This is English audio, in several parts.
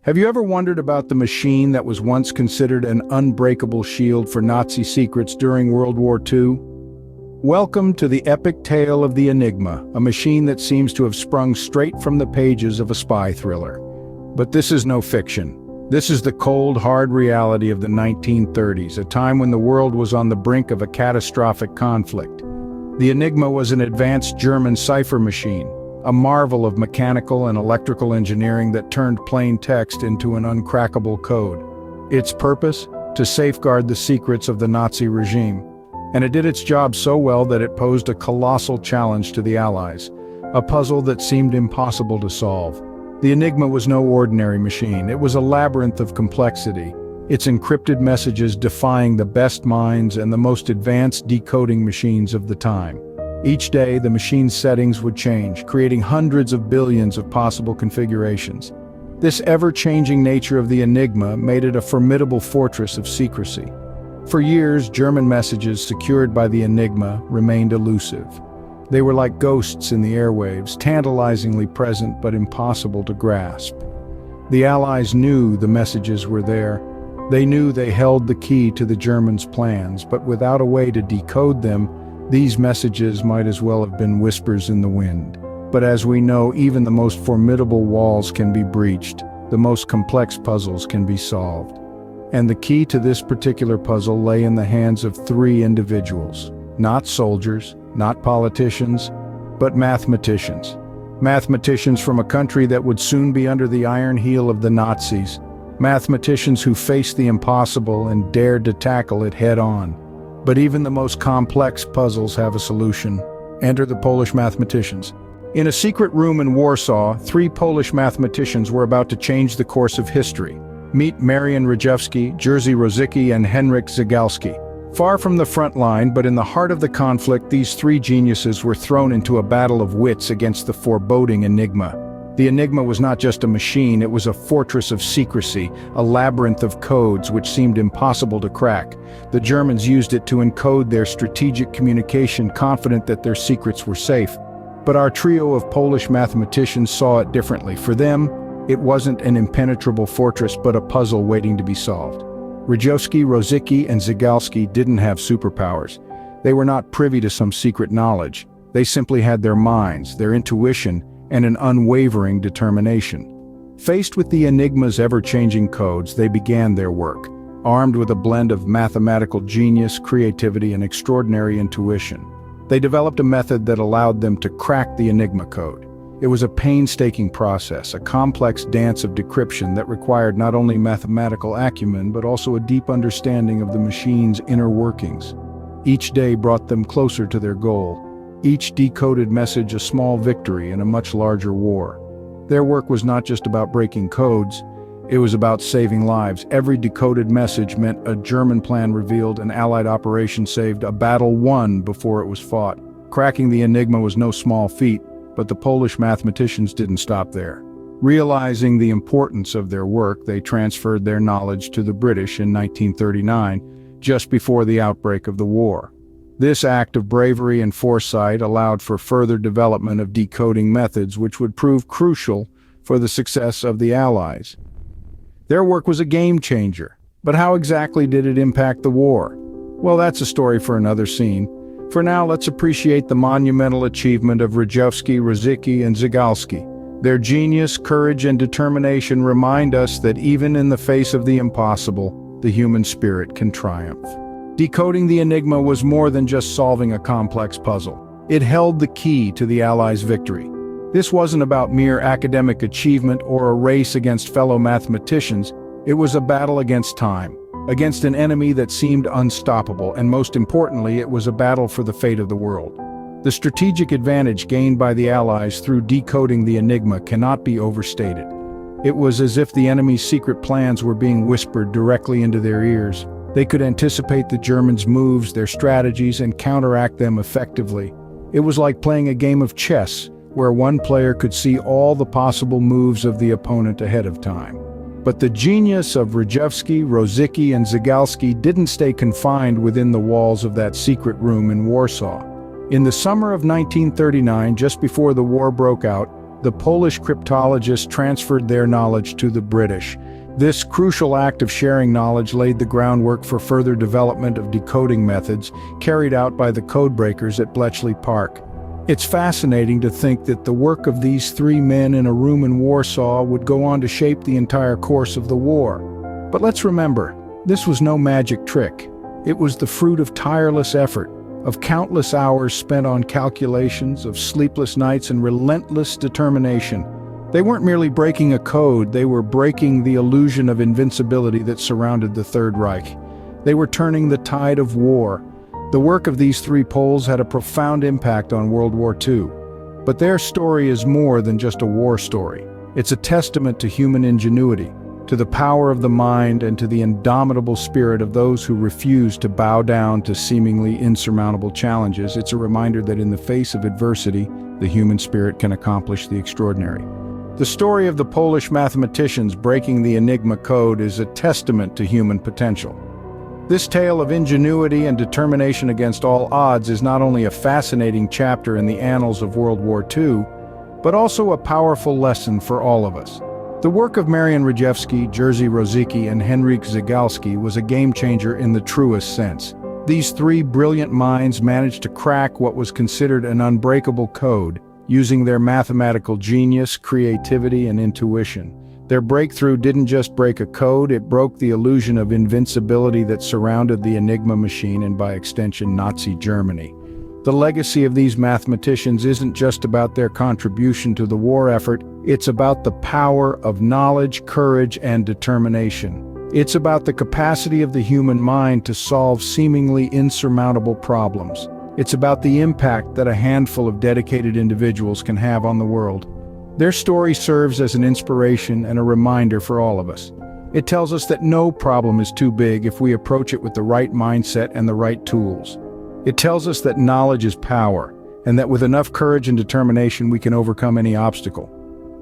Have you ever wondered about the machine that was once considered an unbreakable shield for Nazi secrets during World War II? Welcome to the epic tale of the Enigma, a machine that seems to have sprung straight from the pages of a spy thriller. But this is no fiction. This is the cold, hard reality of the 1930s, a time when the world was on the brink of a catastrophic conflict. The Enigma was an advanced German cipher machine, a marvel of mechanical and electrical engineering that turned plain text into an uncrackable code. Its purpose? To safeguard the secrets of the Nazi regime. And it did its job so well that it posed a colossal challenge to the Allies, a puzzle that seemed impossible to solve. The Enigma was no ordinary machine. It was a labyrinth of complexity, its encrypted messages defying the best minds and the most advanced decoding machines of the time. Each day, the machine's settings would change, creating hundreds of billions of possible configurations. This ever-changing nature of the Enigma made it a formidable fortress of secrecy. For years, German messages secured by the Enigma remained elusive. They were like ghosts in the airwaves, tantalizingly present but impossible to grasp. The Allies knew the messages were there. They knew they held the key to the Germans' plans, but without a way to decode them, these messages might as well have been whispers in the wind. But as we know, even the most formidable walls can be breached, the most complex puzzles can be solved. And the key to this particular puzzle lay in the hands of three individuals. Not soldiers, not politicians, but mathematicians. Mathematicians from a country that would soon be under the iron heel of the Nazis. Mathematicians who faced the impossible and dared to tackle it head-on. But even the most complex puzzles have a solution. Enter the Polish mathematicians. In a secret room in Warsaw, three Polish mathematicians were about to change the course of history. Meet Marian Rejewski, Jerzy Rosiecki, and Henryk Zygalski. Far from the front line, but in the heart of the conflict, these three geniuses were thrown into a battle of wits against the foreboding Enigma. The Enigma was not just a machine, it was a fortress of secrecy, a labyrinth of codes which seemed impossible to crack. The Germans used it to encode their strategic communication, confident that their secrets were safe. But our trio of Polish mathematicians saw it differently. For them, it wasn't an impenetrable fortress, but a puzzle waiting to be solved. Rejewski, Rosiecki, and Zygalski didn't have superpowers. They were not privy to some secret knowledge. They simply had their minds, their intuition, and an unwavering determination. Faced with the Enigma's ever-changing codes, they began their work, armed with a blend of mathematical genius, creativity, and extraordinary intuition. They developed a method that allowed them to crack the Enigma code. It was a painstaking process, a complex dance of decryption that required not only mathematical acumen but also a deep understanding of the machine's inner workings. Each day brought them closer to their goal, each decoded message a small victory in a much larger war. Their work was not just about breaking codes, it was about saving lives. Every decoded message meant a German plan revealed, an Allied operation saved, a battle won before it was fought. Cracking the Enigma was no small feat, but the Polish mathematicians didn't stop there. Realizing the importance of their work, they transferred their knowledge to the British in 1939, just before the outbreak of the war. This act of bravery and foresight allowed for further development of decoding methods which would prove crucial for the success of the Allies. Their work was a game changer, but how exactly did it impact the war? Well, that's a story for another scene. For now, let's appreciate the monumental achievement of Rejewski, Rosiecki, and Zygalski. Their genius, courage, and determination remind us that even in the face of the impossible, the human spirit can triumph. Decoding the Enigma was more than just solving a complex puzzle. It held the key to the Allies' victory. This wasn't about mere academic achievement or a race against fellow mathematicians. It was a battle against time, against an enemy that seemed unstoppable, and most importantly, it was a battle for the fate of the world. The strategic advantage gained by the Allies through decoding the Enigma cannot be overstated. It was as if the enemy's secret plans were being whispered directly into their ears. They could anticipate the Germans' moves, their strategies, and counteract them effectively. It was like playing a game of chess, where one player could see all the possible moves of the opponent ahead of time. But the genius of Rejewski, Rosiecki, and Zygalski didn't stay confined within the walls of that secret room in Warsaw. In the summer of 1939, just before the war broke out, the Polish cryptologists transferred their knowledge to the British. This crucial act of sharing knowledge laid the groundwork for further development of decoding methods carried out by the Codebreakers at Bletchley Park. It's fascinating to think that the work of these three men in a room in Warsaw would go on to shape the entire course of the war. But let's remember, this was no magic trick. It was the fruit of tireless effort, of countless hours spent on calculations, of sleepless nights and relentless determination. They weren't merely breaking a code, they were breaking the illusion of invincibility that surrounded the Third Reich. They were turning the tide of war. The work of these three Poles had a profound impact on World War II. But their story is more than just a war story. It's a testament to human ingenuity, to the power of the mind, and to the indomitable spirit of those who refuse to bow down to seemingly insurmountable challenges. It's a reminder that in the face of adversity, the human spirit can accomplish the extraordinary. The story of the Polish mathematicians breaking the Enigma code is a testament to human potential. This tale of ingenuity and determination against all odds is not only a fascinating chapter in the annals of World War II, but also a powerful lesson for all of us. The work of Marian Rejewski, Jerzy Rosiecki, and Henryk Zygalski was a game-changer in the truest sense. These three brilliant minds managed to crack what was considered an unbreakable code, using their mathematical genius, creativity, and intuition. Their breakthrough didn't just break a code, it broke the illusion of invincibility that surrounded the Enigma machine and, by extension, Nazi Germany. The legacy of these mathematicians isn't just about their contribution to the war effort, it's about the power of knowledge, courage, and determination. It's about the capacity of the human mind to solve seemingly insurmountable problems. It's about the impact that a handful of dedicated individuals can have on the world. Their story serves as an inspiration and a reminder for all of us. It tells us that no problem is too big if we approach it with the right mindset and the right tools. It tells us that knowledge is power, and that with enough courage and determination we can overcome any obstacle.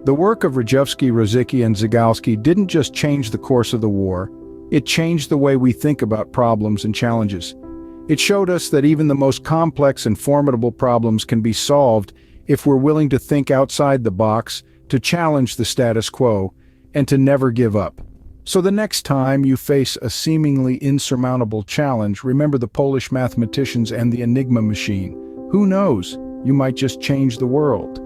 The work of Rejewski, Rosiecki, and Zygalski didn't just change the course of the war, it changed the way we think about problems and challenges. It showed us that even the most complex and formidable problems can be solved if we're willing to think outside the box, to challenge the status quo, and to never give up. So the next time you face a seemingly insurmountable challenge, remember the Polish mathematicians and the Enigma machine. Who knows? You might just change the world.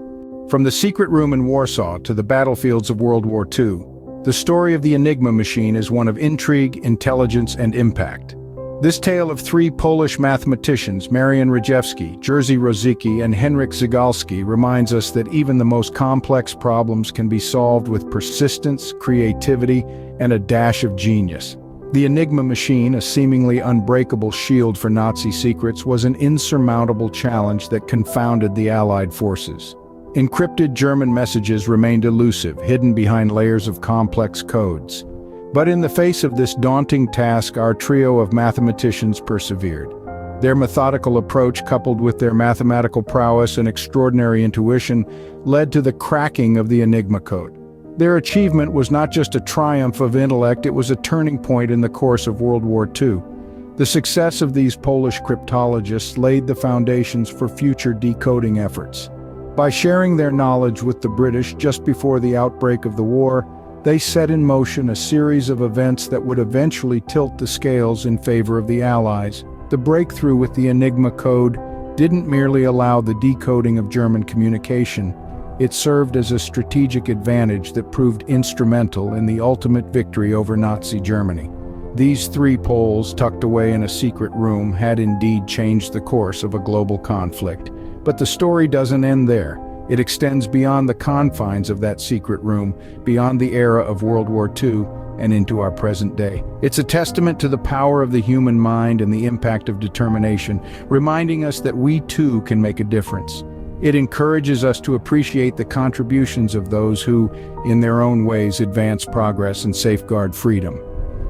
From the secret room in Warsaw to the battlefields of World War II, the story of the Enigma machine is one of intrigue, intelligence, and impact. This tale of three Polish mathematicians, Marian Rejewski, Jerzy Rosiecki, and Henryk Zygalski, reminds us that even the most complex problems can be solved with persistence, creativity, and a dash of genius. The Enigma machine, a seemingly unbreakable shield for Nazi secrets, was an insurmountable challenge that confounded the Allied forces. Encrypted German messages remained elusive, hidden behind layers of complex codes. But in the face of this daunting task, our trio of mathematicians persevered. Their methodical approach, coupled with their mathematical prowess and extraordinary intuition, led to the cracking of the Enigma code. Their achievement was not just a triumph of intellect, it was a turning point in the course of World War II. The success of these Polish cryptologists laid the foundations for future decoding efforts. By sharing their knowledge with the British just before the outbreak of the war, they set in motion a series of events that would eventually tilt the scales in favor of the Allies. The breakthrough with the Enigma code didn't merely allow the decoding of German communication, it served as a strategic advantage that proved instrumental in the ultimate victory over Nazi Germany. These three Poles, tucked away in a secret room, had indeed changed the course of a global conflict. But the story doesn't end there. It extends beyond the confines of that secret room, beyond the era of World War II, and into our present day. It's a testament to the power of the human mind and the impact of determination, reminding us that we too can make a difference. It encourages us to appreciate the contributions of those who, in their own ways, advance progress and safeguard freedom.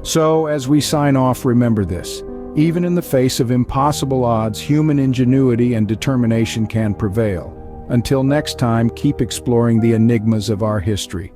So, as we sign off, remember this. Even in the face of impossible odds, human ingenuity and determination can prevail. Until next time, keep exploring the enigmas of our history.